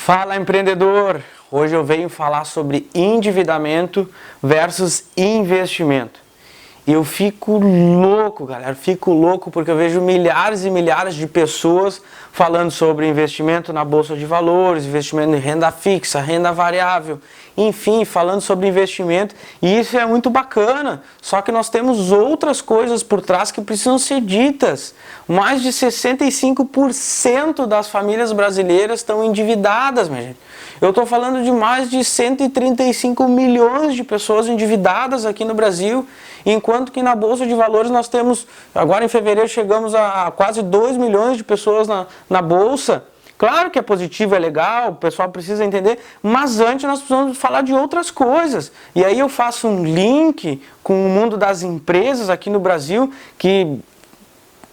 Fala, empreendedor! Hoje eu venho falar sobre endividamento versus investimento. E eu fico louco, galera, fico louco porque eu vejo milhares e milhares de pessoas falando sobre investimento na bolsa de valores, investimento em renda fixa, renda variável, enfim, falando sobre investimento, e isso é muito bacana, só que nós temos outras coisas por trás que precisam ser ditas. Mais de 65% das famílias brasileiras estão endividadas, minha gente. Eu estou falando de mais de 135 milhões de pessoas endividadas aqui no Brasil, enquanto que na Bolsa de Valores nós temos, agora em fevereiro chegamos a quase 2 milhões de pessoas na Bolsa. Claro que é positivo, é legal, o pessoal precisa entender, mas antes nós precisamos falar de outras coisas. E aí eu faço um link com o mundo das empresas aqui no Brasil, que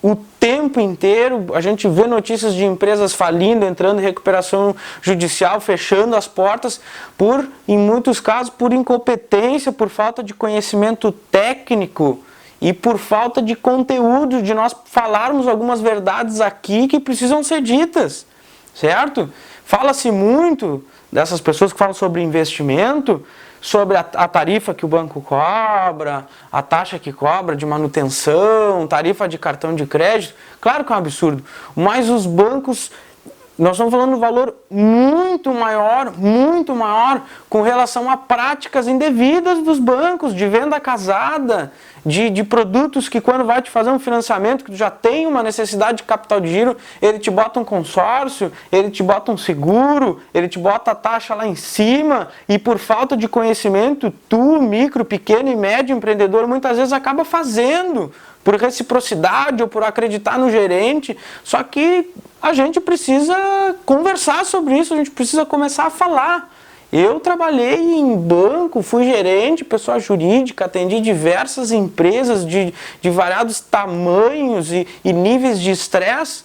o tempo inteiro a gente vê notícias de empresas falindo, entrando em recuperação judicial, fechando as portas, em muitos casos, por incompetência, por falta de conhecimento técnico e por falta de conteúdo, de nós falarmos algumas verdades aqui que precisam ser ditas, certo? Fala-se muito dessas pessoas que falam sobre investimento, sobre a tarifa que o banco cobra, a taxa que cobra de manutenção, tarifa de cartão de crédito. Claro que é um absurdo, mas os bancos, nós estamos falando de um valor muito maior com relação a práticas indevidas dos bancos, de venda casada, de produtos que quando vai te fazer um financiamento, que tu já tem uma necessidade de capital de giro, ele te bota um consórcio, ele te bota um seguro, ele te bota a taxa lá em cima, e por falta de conhecimento, tu, micro, pequeno e médio empreendedor, muitas vezes acaba fazendo, por reciprocidade ou por acreditar no gerente, só que a gente precisa conversar sobre isso, a gente precisa começar a falar. Eu trabalhei em banco, fui gerente, pessoa jurídica, atendi diversas empresas de variados tamanhos e níveis de estresse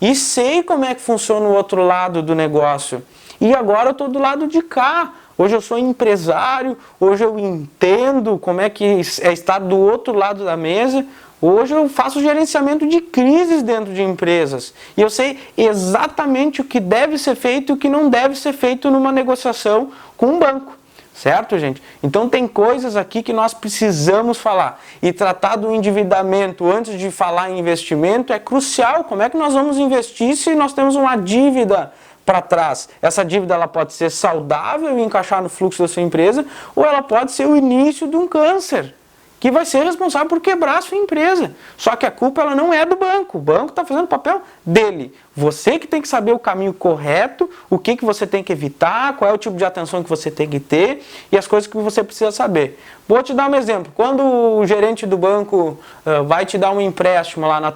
e sei como é que funciona o outro lado do negócio. E agora eu estou do lado de cá. Hoje eu sou empresário, hoje eu entendo como é que é estar do outro lado da mesa. Hoje eu faço gerenciamento de crises dentro de empresas e eu sei exatamente o que deve ser feito e o que não deve ser feito numa negociação com um banco, certo, gente? Então tem coisas aqui que nós precisamos falar e tratar do endividamento antes de falar em investimento é crucial. Como é que nós vamos investir se nós temos uma dívida para trás? Essa dívida ela pode ser saudável e encaixar no fluxo da sua empresa ou ela pode ser o início de um câncer que vai ser responsável por quebrar a sua empresa. Só que a culpa ela não é do banco. O banco está fazendo o papel dele. Você que tem que saber o caminho correto, o que você tem que evitar, qual é o tipo de atenção que você tem que ter e as coisas que você precisa saber. Vou te dar um exemplo. Quando o gerente do banco vai te dar um empréstimo lá na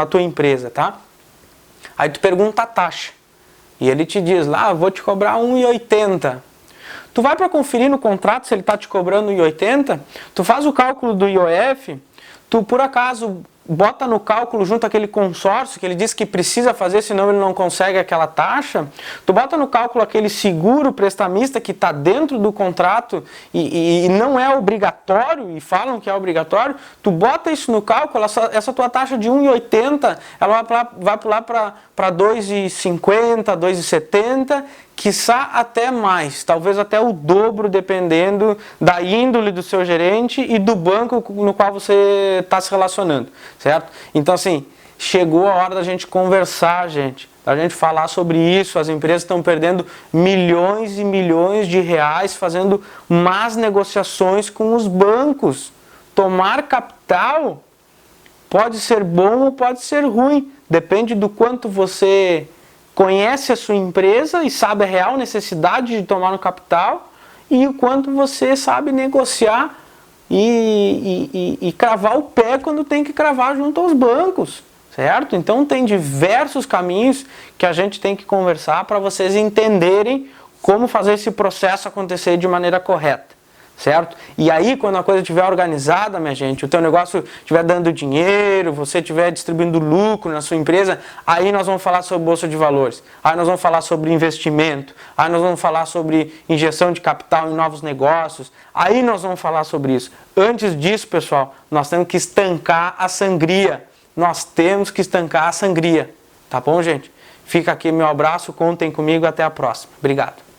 tua empresa, tá? Aí tu pergunta a taxa. E ele te diz lá, vou te cobrar 1,80. Tu vai para conferir no contrato se ele está te cobrando 1,80, tu faz o cálculo do IOF, tu por acaso bota no cálculo junto aquele consórcio que ele diz que precisa fazer, senão ele não consegue aquela taxa, tu bota no cálculo aquele seguro prestamista que está dentro do contrato e não é obrigatório, e falam que é obrigatório, tu bota isso no cálculo, essa tua taxa de 1,80, ela vai lá para 2,50, 2,70, quiçá até mais, talvez até o dobro, dependendo da índole do seu gerente e do banco no qual você está se relacionando, certo? Então assim, chegou a hora da gente conversar, gente, da gente falar sobre isso. As empresas estão perdendo milhões e milhões de reais fazendo más negociações com os bancos. Tomar capital pode ser bom ou pode ser ruim, depende do quanto você conhece a sua empresa e sabe a real necessidade de tomar no capital e o quanto você sabe negociar e cravar o pé quando tem que cravar junto aos bancos, certo? Então tem diversos caminhos que a gente tem que conversar para vocês entenderem como fazer esse processo acontecer de maneira correta. Certo? E aí, quando a coisa estiver organizada, minha gente, o teu negócio estiver dando dinheiro, você estiver distribuindo lucro na sua empresa, aí nós vamos falar sobre bolsa de valores, aí nós vamos falar sobre investimento, aí nós vamos falar sobre injeção de capital em novos negócios, aí nós vamos falar sobre isso. Antes disso, pessoal, nós temos que estancar a sangria. Nós temos que estancar a sangria. Tá bom, gente? Fica aqui meu abraço, contem comigo, até a próxima. Obrigado.